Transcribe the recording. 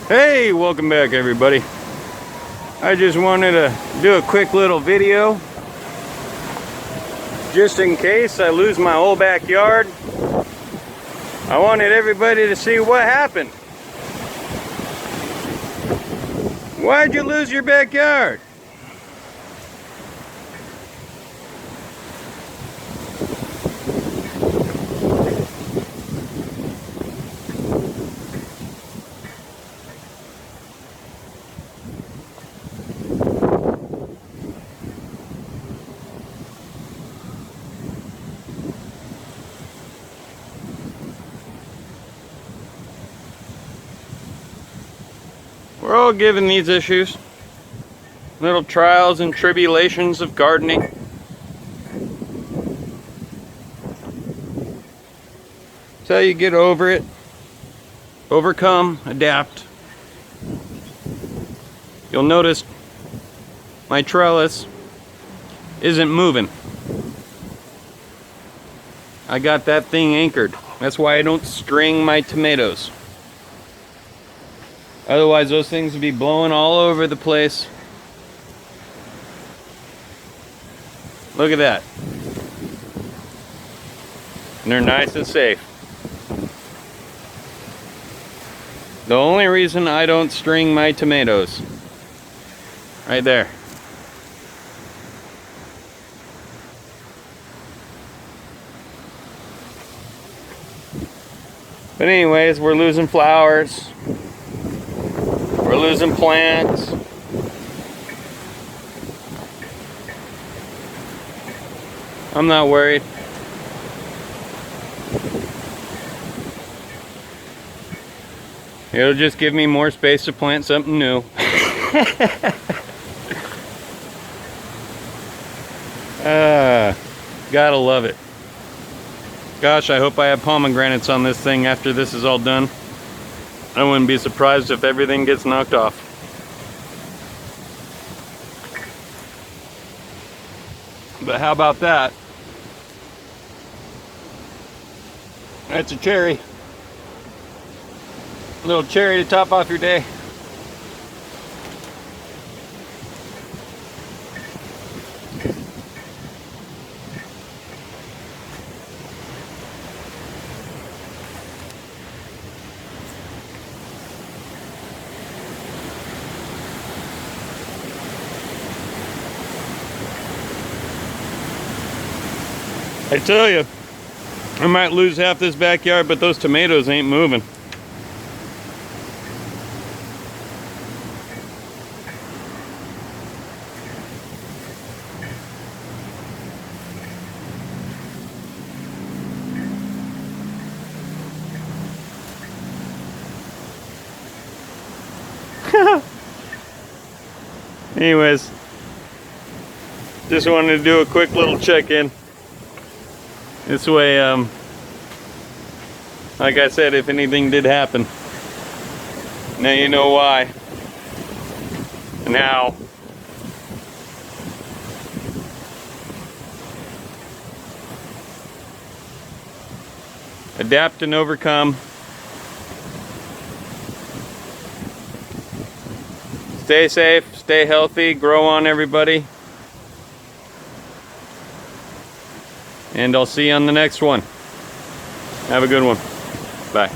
Hey, welcome back everybody. I just wanted to do a quick little video just in case I lose my whole backyard. I wanted everybody to see what happened. Why'd you lose your backyard? We're all given these issues, little trials and tribulations of gardening. It's how you get over it, overcome, adapt. You'll notice my trellis isn't moving. I got that thing anchored. That's why I don't string my tomatoes. Otherwise, those things would be blowing all over the place. Look at that. And they're nice and safe. The only reason I don't string my tomatoes. Right there. But anyways, we're losing flowers. We're losing plants. I'm not worried. It'll just give me more space to plant something new. Gotta love it. Gosh, I hope I have pomegranates on this thing after this is all done. I wouldn't be surprised if everything gets knocked off. But how about that? That's a cherry. A little cherry to top off your day. I tell you, I might lose half this backyard, but those tomatoes ain't moving. Anyways, just wanted to do a quick little check-in. This way, like I said, if anything did happen, now you know why and how. Adapt and overcome. Stay safe, stay healthy, grow on everybody. And I'll see you on the next one. Have a good one. Bye.